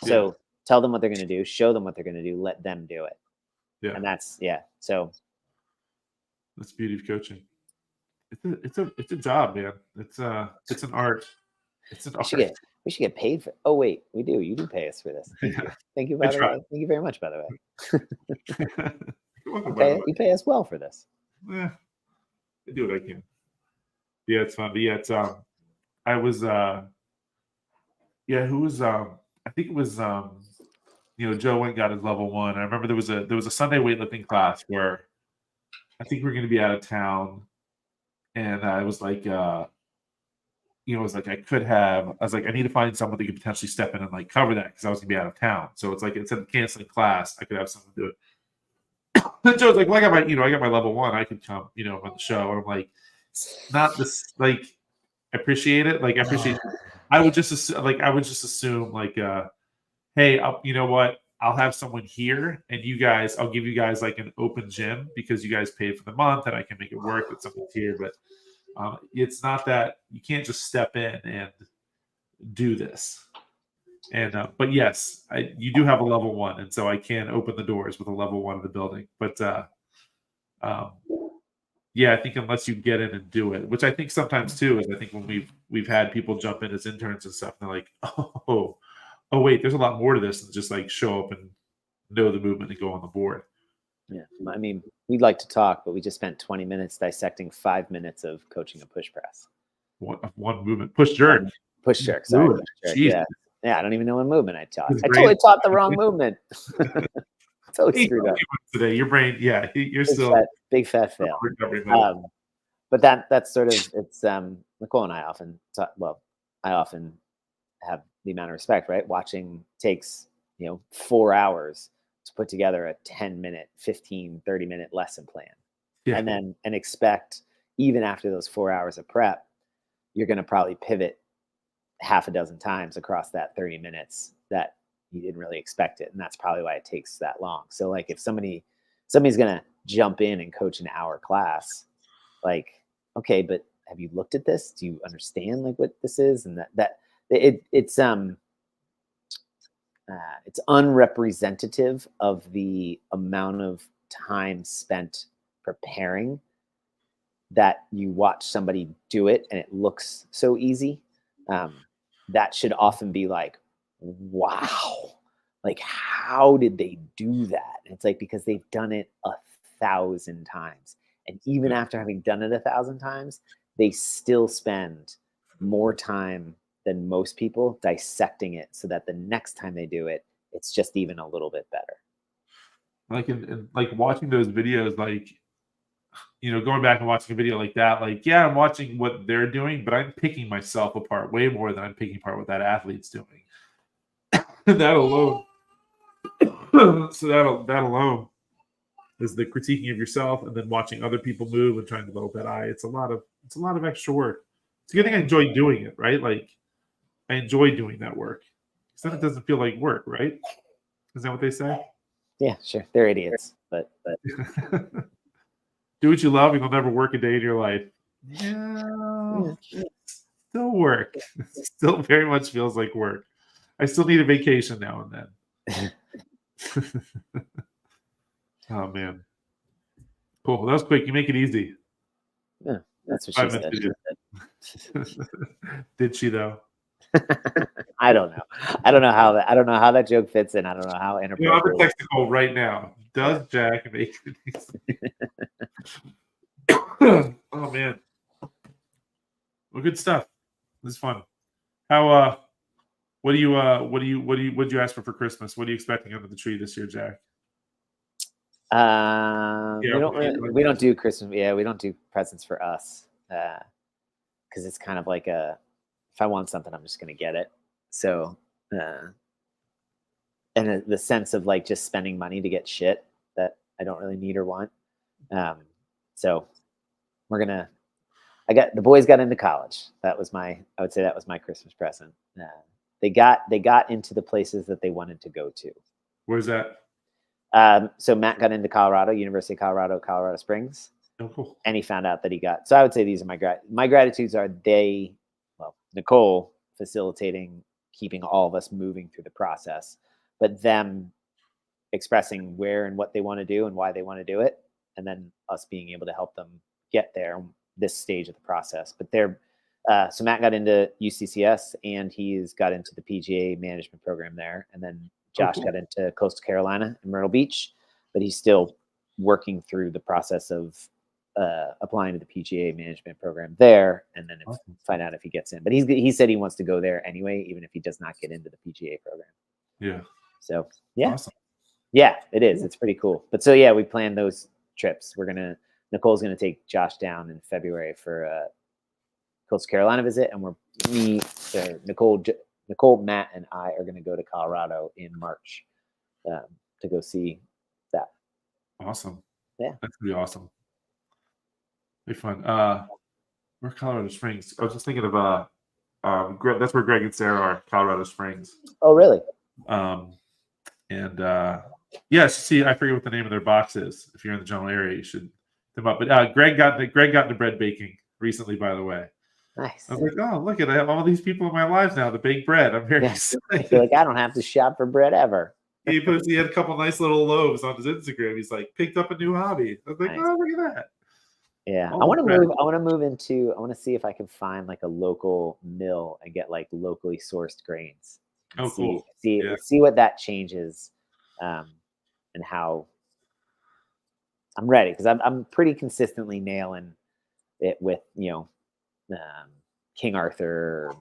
So tell them what they're going to do, show them what they're going to do, let them do it. Yeah. And that's so that's the beauty of coaching. It's a job, man. It's an art. It's an art. We should get paid for. Oh wait, we do. You do pay us for this. Thank you. By the way. Thank you very much. By the way. You pay us well for this. Yeah, I do what I can. Yeah, it's fun. But yeah, it's I was who was I think it was Joe went and got his level 1. I remember there was a Sunday weightlifting class where I think we were going to be out of town, and I was like it was like I need to find someone that could potentially step in and like cover that because I was gonna be out of town. So it's like instead of canceling class, I could have someone do it. And Joe's like, well, I got my level 1, I could come, on the show. And I'm like, not this, like, I appreciate it. Like, I would just assume like, hey, you know what? I'll have someone here, and I'll give you guys like an open gym because you guys paid for the month, and I can make it work with someone's here. But it's not that you can't just step in and do this. And but yes, you do have a level 1, and so I can open the doors with a level 1 of the building. But I think unless you get in and do it, which I think sometimes too is I think when we've had people jump in as interns and stuff, and they're like, oh wait, there's a lot more to this than just like show up and know the movement and go on the board. Yeah, I mean, we'd like to talk, but we just spent 20 minutes dissecting 5 minutes of coaching a push press. One movement, push jerk. Push jerk. Sorry, push jerk. Yeah, I don't even know what movement I taught. I totally taught the wrong movement. Totally screwed up today. Your brain, you're still big fat fail. But that's sort of it's. Nicole and I often talk. Well, I often have the amount of respect, right? Watching takes 4 hours to put together a 10-minute, 15, 30-minute lesson plan. Yeah. And expect even after those 4 hours of prep, you're going to probably pivot half a dozen times across that 30 minutes that you didn't really expect it. And that's probably why it takes that long. So like if somebody's going to jump in and coach an hour class, like, okay, but have you looked at this? Do you understand like what this is? And it's unrepresentative of the amount of time spent preparing that you watch somebody do it and it looks so easy. That should often be like, wow, like how did they do that? And it's like, because they've done it 1,000 times. And even after having done it 1,000 times, they still spend more time than most people, dissecting it so that the next time they do it, it's just even a little bit better. Like in like watching those videos, like going back and watching a video like that, like yeah, I'm watching what they're doing, but I'm picking myself apart way more than I'm picking apart what that athlete's doing. That alone, so that alone is the critiquing of yourself, and then watching other people move and trying to develop that eye. It's a lot of extra work. It's a good thing I enjoy doing it, right? Like I enjoy doing that work. So then it doesn't feel like work, right? Is that what they say? Yeah, sure. They're idiots, but Do what you love, and you'll never work a day in your life. Yeah, still work. Still very much feels like work. I still need a vacation now and then. Oh man, cool. That was quick. You make it easy. yeah, that's what 5 she minutes said. Did she though? I don't know. I don't know how that joke fits in. I don't know how I'm inappropriate. a technical right now. Does Jack make it easy? Oh man. Well, good stuff. This is fun. How what did you ask for Christmas? What are you expecting under the tree this year, Jack? We don't do Christmas. Yeah, we don't do presents for us because it's kind of like if I want something, I'm just gonna get it. So, and the sense of like just spending money to get shit that I don't really need or want. So the boys got into college. I would say that was my Christmas present. They got into the places that they wanted to go to. Where's that? So Matt got into Colorado, University of Colorado, Colorado Springs. Oh, cool. And he found out that he got. So I would say these are my gratitudes are Nicole facilitating, keeping all of us moving through the process, but them expressing where and what they want to do and why they want to do it, and then us being able to help them get there this stage of the process. But so Matt got into UCCS and he's got into the PGA management program there, and then Josh got into Coastal Carolina and Myrtle Beach, but he's still working through the process of applying to the PGA management program there, and then find out if he gets in. But he said he wants to go there anyway, even if he does not get into the PGA program. Yeah. So yeah, Awesome. Yeah, it is. It's pretty cool. But so yeah, we planned those trips. Nicole's gonna take Josh down in February for a Coastal Carolina visit, and Nicole, Matt, and I are gonna go to Colorado in March to go see that. Awesome. Yeah, that's gonna be awesome. Be fun. Where Colorado Springs? I was just thinking of that's where Greg and Sarah are, Colorado Springs. Oh, really? Yeah, see, I forget what the name of their box is. If you're in the general area, you should them up. But Greg got into bread baking recently, by the way. Nice. I was like, oh, look at I have all these people in my lives now to bake bread. I'm very excited. I feel like I don't have to shop for bread ever. He had a couple nice little loaves on his Instagram. He's like, picked up a new hobby. I was like, nice. Oh, look at that. Yeah, I want to see if I can find like a local mill and get like locally sourced grains. Oh, cool. See what that changes, and how I'm ready, because I'm pretty consistently nailing it with King Arthur,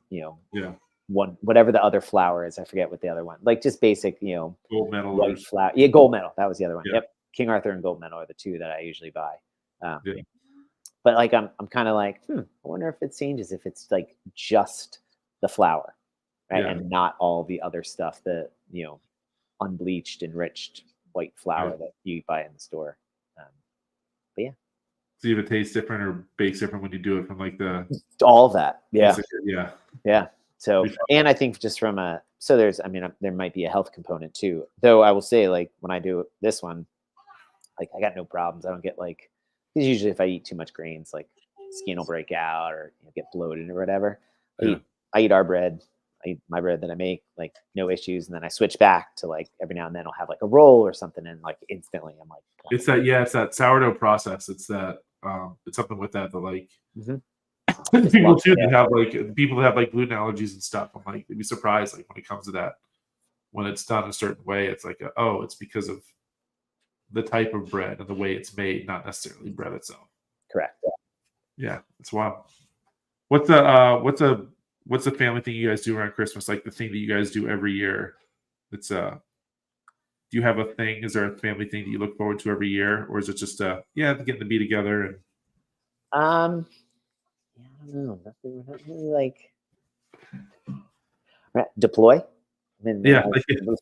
whatever the other flour is. I forget what the other one, like just basic, gold medal, white flour. Yeah, gold medal. That was the other one. Yeah. Yep, King Arthur and gold medal are the two that I usually buy. But like I'm kind of like, I wonder if it changes if it's like just the flour, right, and not all the other stuff, that unbleached, enriched white flour that you buy in the store. But yeah, see if it tastes different or bakes different when you do it from like all of that. Yeah. So, and I think just from there might be a health component too. Though I will say, like when I do this one, like I got no problems. I don't get like, because usually if I eat too much grains, like skin will break out or get bloated or whatever. I eat our bread. I eat my bread that I make, like no issues, and then I switch back to like every now and then I'll have like a roll or something, and like instantly I'm like, it's that sourdough process. It's that it's something with that like people too that have like people that have like gluten allergies and stuff. I'm like, they'd be surprised like when it comes to that, when it's done a certain way. It's like it's because of the type of bread and the way it's made, not necessarily bread itself. Correct. Yeah, it's wild. What's a what's the family thing you guys do around Christmas? Like the thing that you guys do every year. It's do you have a thing? Is there a family thing that you look forward to every year, or is it just getting to be together and Yeah, I don't know. Nothing, not really like deploy. I mean, yeah?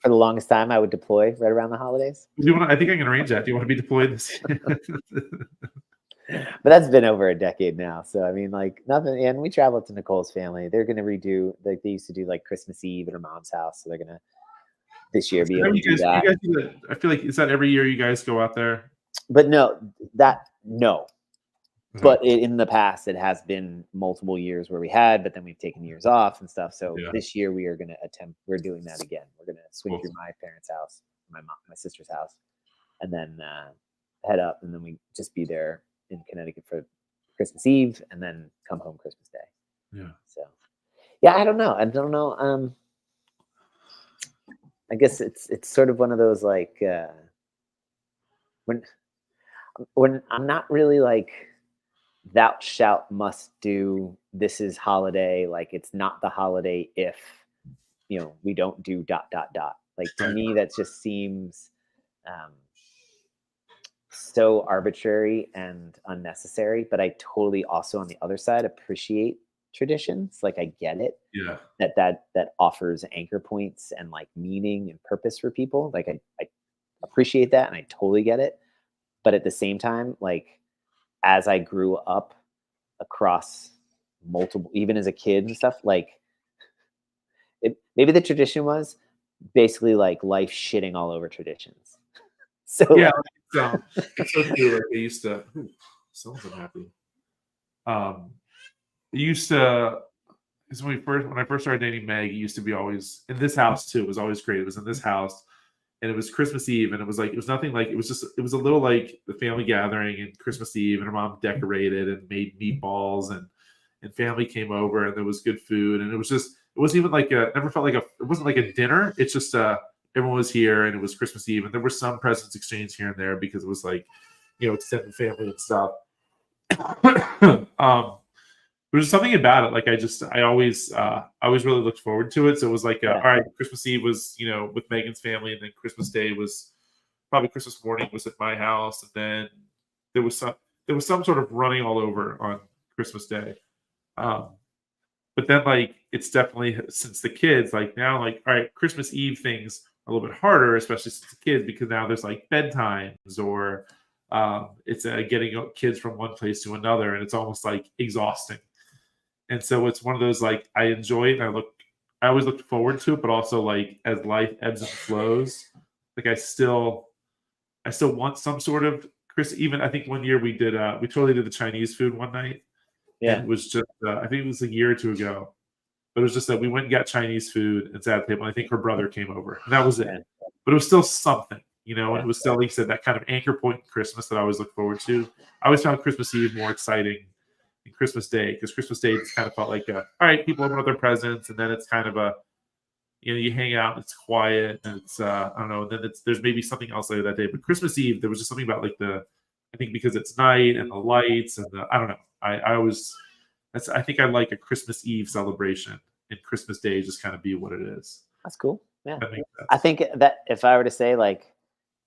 for the longest time, I would deploy right around the holidays. Do you want? I think I can arrange that. Do you want to be deployed this year? But that's been over a decade now. So I mean, like nothing. And we traveled to Nicole's family. They're gonna redo like they used to do like Christmas Eve at her mom's house. So they're gonna this year be able to do that. You guys do that. I feel like is that every year you guys go out there? But no. But in the past, it has been multiple years where we had, but then we've taken years off and stuff. So this year we are going to attempt. We're doing that again. We're going to swing through my parents' house, my sister's house, and then head up, and then we just be there in Connecticut for Christmas Eve, and then come home Christmas Day. Yeah. So, yeah, I don't know. I guess it's sort of one of those like when I'm not really like thou shalt must do, this is holiday, like it's not the holiday if we don't do ... Like to me that just seems so arbitrary and unnecessary. But I totally also on the other side appreciate traditions. Like I get it. Yeah. That offers anchor points and like meaning and purpose for people. Like I appreciate that and I totally get it. But at the same time, like as I grew up across multiple, even as a kid and stuff, like maybe the tradition was basically like life shitting all over traditions. So yeah, it's so true. Like they used to. Someone's unhappy. It used to. Because when I first started dating Meg, it used to be always in this house too. It was always great. It was in this house. And it was Christmas Eve, and it was nothing like it was a little like the family gathering and Christmas Eve, and her mom decorated and made meatballs, and family came over, and there was good food, and it wasn't even like never felt like it wasn't like a dinner. It's just everyone was here, and it was Christmas Eve, and there were some presents exchanged here and there because it was like extended family and stuff. There's something about it. Like I always really looked forward to it. So it was like, all right, Christmas Eve was, with Megan's family, and then Christmas Day was probably Christmas morning was at my house, and then there was some sort of running all over on Christmas Day. But then like it's definitely since the kids like now like all right, Christmas Eve things are a little bit harder, especially since the kids, because now there's like bedtimes or it's getting kids from one place to another, and it's almost like exhausting. And so it's one of those like I enjoy it. And I always looked forward to it, but also like as life ebbs and flows, like I still want some sort of even I think one year we totally did the Chinese food one night. Yeah, it was just I think it was a year or two ago, but it was just that we went and got Chinese food and sat at the table. And I think her brother came over, and that was it. But it was still something, and it was still like you said that kind of anchor point in Christmas that I always look forward to. I always found Christmas Eve more exciting than Christmas Day, because Christmas Day just kind of felt like all right, people open up their presents, and then it's kind of you hang out, and it's quiet, and it's I don't know, and then there's maybe something else later that day. But Christmas Eve, there was just something about like I think because it's night and the lights and I don't know. I think I like a Christmas Eve celebration, and Christmas Day just kind of be what it is. That's cool. Yeah. I think that if I were to say like,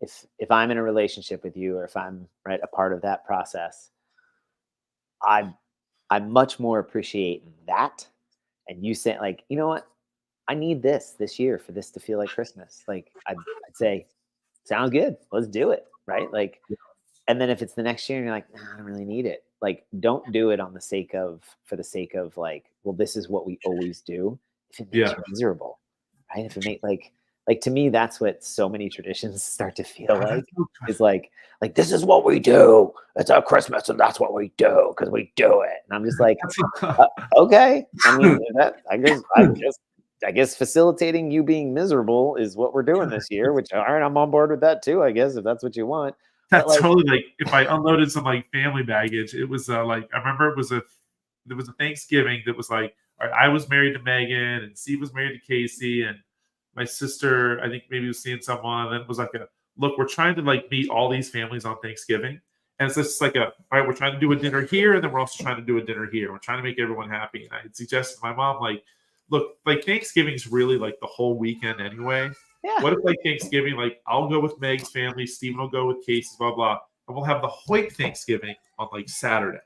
if I'm in a relationship with you, or if I'm a part of that process, I much more appreciate that. And you say like, you know what, I need this year for this to feel like Christmas. Like I'd say, sounds good. Let's do it. Right. Like, and then if it's the next year and you're like, nah, I don't really need it. Like, don't do it for the sake of like, well, this is what we always do. If it makes you miserable, right? If it makes like to me, that's what so many traditions start to feel like. Is like this is what we do. It's our Christmas, and that's what we do because we do it. And I'm just like, okay. I mean, I guess facilitating you being miserable is what we're doing this year. Which all right, I'm on board with that too. I guess if that's what you want. That's totally like if I unloaded some like family baggage. It was like I remember there was a Thanksgiving that was like all right, I was married to Megan, and Steve was married to Casey, and my sister I think maybe was seeing someone. And then it was like look, we're trying to like meet all these families on Thanksgiving, And it's just like all right, we're trying to do a dinner here, and then we're also trying to do a dinner here. We're trying to make everyone happy. And I had suggested to my mom, like, look, like Thanksgiving's really like the whole weekend anyway. Yeah. What if like Thanksgiving, like I'll go with Meg's family, Steven will go with Casey's, blah, blah, and we'll have the Hoyt Thanksgiving on like Saturday.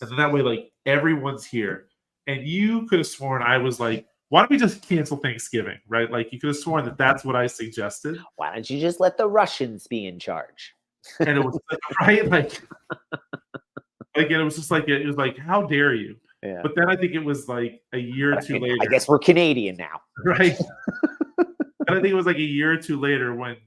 And then that way, like everyone's here. And you could have sworn I was like, why don't we just cancel Thanksgiving, right? Like you could have sworn that that's what I suggested. Why don't you just let the Russians be in charge? And it was like, right, like again, it was just like it was like, how dare you? Yeah. But then I think it was like a year or two later. I guess we're Canadian now. Right. And I think it was like a year or two later when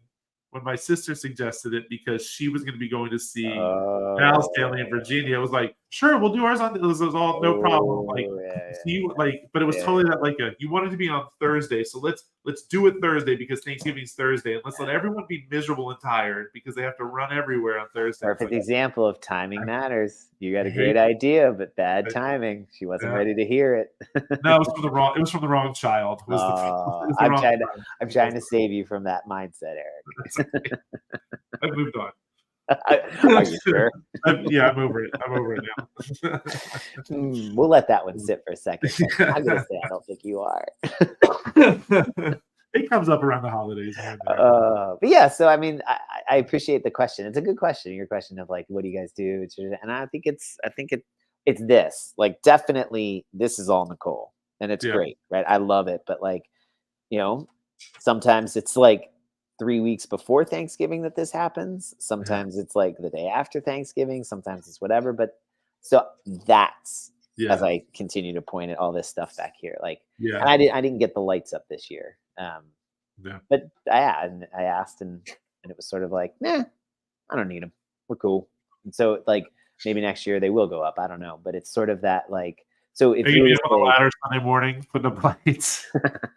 my sister suggested it because she was going to be going to see Val's family in Virginia. It was like, sure, we'll do ours on. It was all no problem. Like, but it was totally that like you wanted to be on Thursday, so let's do it Thursday because Thanksgiving's Thursday, and let's let everyone be miserable and tired because they have to run everywhere on Thursday. Perfect example of timing matters. You got a great idea, but bad timing. She wasn't ready to hear it. No, it was from the wrong. It was from the wrong child. It was I'm trying to save you from that mindset, Eric. I've moved on. Are you sure? Yeah, I'm over it. I'm over it now. We'll let that one sit for a second. I'm gonna say I don't think you are. It comes up around the holidays. But yeah, so I mean, I appreciate the question. It's a good question. Your question of like, what do you guys do? And I think it's this. Like, definitely, this is all Nicole, and it's great, right? I love it. But like, sometimes it's like 3 weeks before Thanksgiving that this happens. Sometimes it's like the day after Thanksgiving. Sometimes it's whatever. But so that's as I continue to point at all this stuff back here. Like, and I didn't get the lights up this year. But I asked, and it was sort of like, nah, I don't need them. We're cool. And so like maybe next year they will go up. I don't know. But it's sort of that like. So if you on the ladder Sunday morning, putting up lights.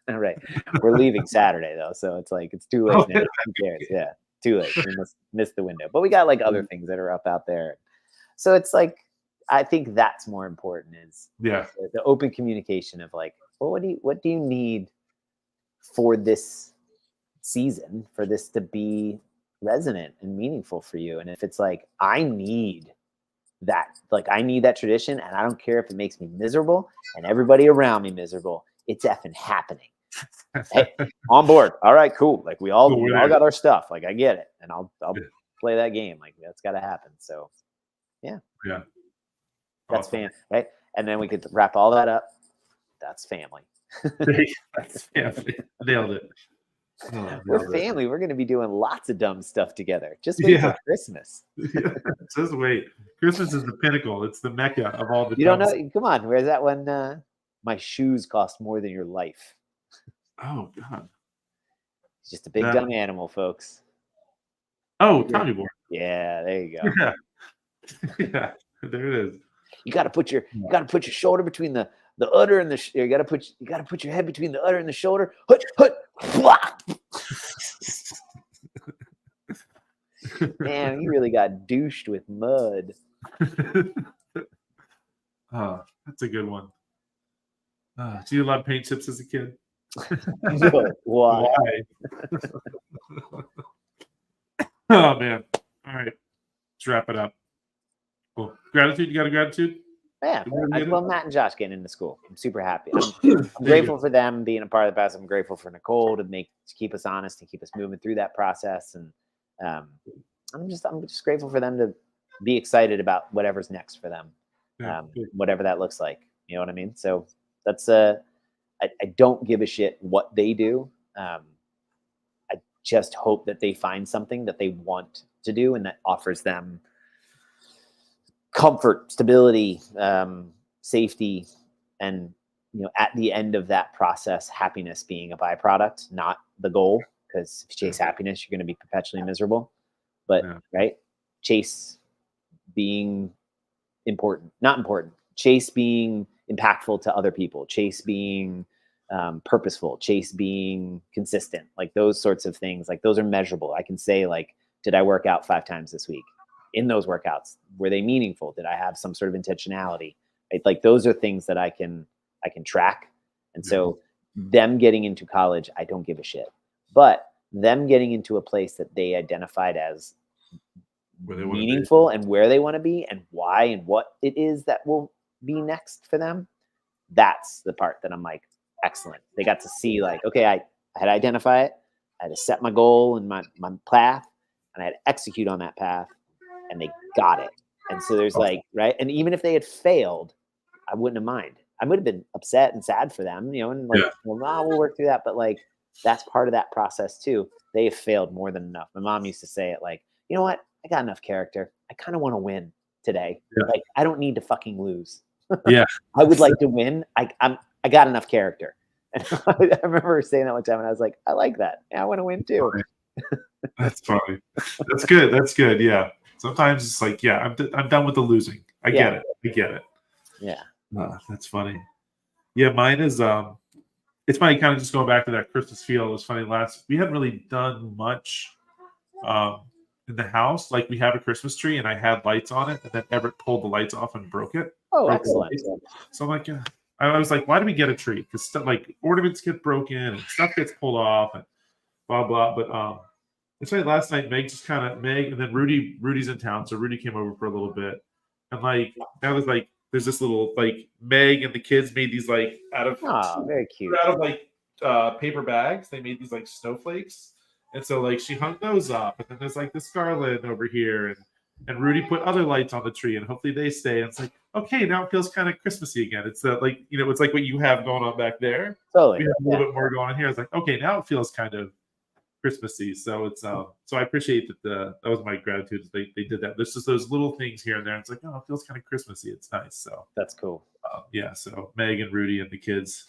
Right. We're leaving Saturday though, so it's like it's too late now. Who cares? Yeah, too late. We missed the window. But we got like other things that are up out there. So it's like I think that's more important is the open communication of like, well, what do you need for this season for this to be resonant and meaningful for you? And if it's like I need that tradition, and I don't care if it makes me miserable and everybody around me miserable. It's effing happening. Hey, on board. All right, cool. Like we all got our stuff. Like I get it, and I'll play that game. Like that's got to happen. So, that's awesome. family, right? And then we could wrap all that up. That's family. That's family. Nailed it. We're family. We're going to be doing lots of dumb stuff together. Just wait till Christmas. Just wait. Christmas is the pinnacle. It's the mecca of all the. You don't know? Come on. Where's that one? My shoes cost more than your life. Oh God. It's just a big dumb animal, folks. Oh, Tommy Boy. Yeah, there you go. Yeah, there it is. You got to put your shoulder between the udder and the. You got to put your head between the udder and the shoulder. Hut. Man, you really got douched with mud. Oh, that's a good one. Do you love paint chips as a kid? Why? Oh man! All right, let's wrap it up. Cool. Gratitude. You got a gratitude? Yeah, I love Matt and Josh getting into school. I'm super happy. I'm grateful for them being a part of the process. I'm grateful for Nicole to keep us honest and keep us moving through that process. And I'm just grateful for them to be excited about whatever's next for them, whatever that looks like. You know what I mean? So that's I don't give a shit what they do. I just hope that they find something that they want to do and that offers them comfort, stability, safety, and at the end of that process, happiness being a byproduct, not the goal. Because if you chase happiness, you're going to be perpetually miserable. But chase being not important. Chase being impactful to other people. Chase being purposeful. Chase being consistent. Like those sorts of things. Like those are measurable. I can say like, did I work out 5 times this week? In those workouts, were they meaningful? Did I have some sort of intentionality? Right? Like those are things that I can track. And so them getting into college, I don't give a shit. But them getting into a place that they identified as Where they wanna be. meaningful and where they want to be and why and what it is that will be next for them. That's the part that I'm like, excellent. They got to see like, okay, I had to identify it. I had to set my goal and my path, and I had to execute on that path, and they got it. And so there's like, right. And even if they had failed, I wouldn't have mind. I would have been upset and sad for them, and like, well, we'll work through that. But like, that's part of that process too. They have failed more than enough. My mom used to say it like, you know what? I got enough character. I kind of want to win today. Yeah. Like, I don't need to fucking lose. Yeah. I would like to win. I got enough character. And I remember her saying that one time, and I was like, I like that. Yeah, I want to win too. That's funny. That's good. That's good. Yeah. Sometimes it's like, yeah, I'm done with the losing. I get it. I get it. Yeah. That's funny. Yeah, mine is it's funny kind of just going back to that Christmas feel. It was funny we hadn't really done much in the house. Like we have a Christmas tree and I had lights on it, and then Everett pulled the lights off and broke it. Oh, Broke the excellent. lights. So I'm like, yeah. I was like, why do we get a tree? Because stuff like ornaments get broken and stuff gets pulled off and blah blah. But it's like last night, Meg and then Rudy's in town, so Rudy came over for a little bit, and like now there's this little like Meg and the kids made these like out of Very cute. out of like paper bags. They made these like snowflakes, and so like she hung those up, and then there's like this garland over here, and Rudy put other lights on the tree, and hopefully they stay. And it's like, okay, now it feels kind of Christmassy again. It's like it's like what you have going on back there. Totally. We have a little bit more going on here. It's like, okay, now it feels kind of Christmassy. So it's so I appreciate that that was my gratitude. They did that. There's just those little things here and there. It's like, oh, it feels kind of Christmassy. It's nice. So That's cool. yeah. So Meg and Rudy and the kids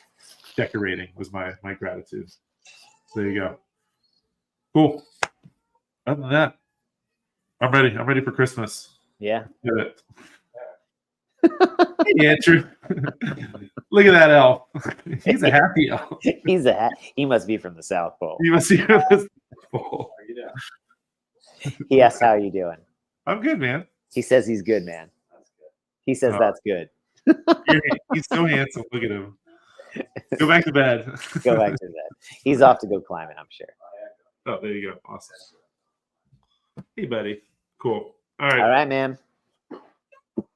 decorating was my gratitude. So there you go. Cool. Other than that, I'm ready. I'm ready for Christmas. Yeah. Do it. Hey, Andrew. Look at that elf. He's a happy elf. He must be from the South Pole. You must see this. Oh, He asked, how you doing? I'm good, man. He says he's good, man. He says that's good. He's so handsome. Look at him. Go back to bed. Go back to bed. He's off to go climbing, I'm sure. Oh, there you go. Awesome. Hey, buddy. Cool. All All right. right, man.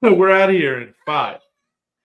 So we're out of here in 5,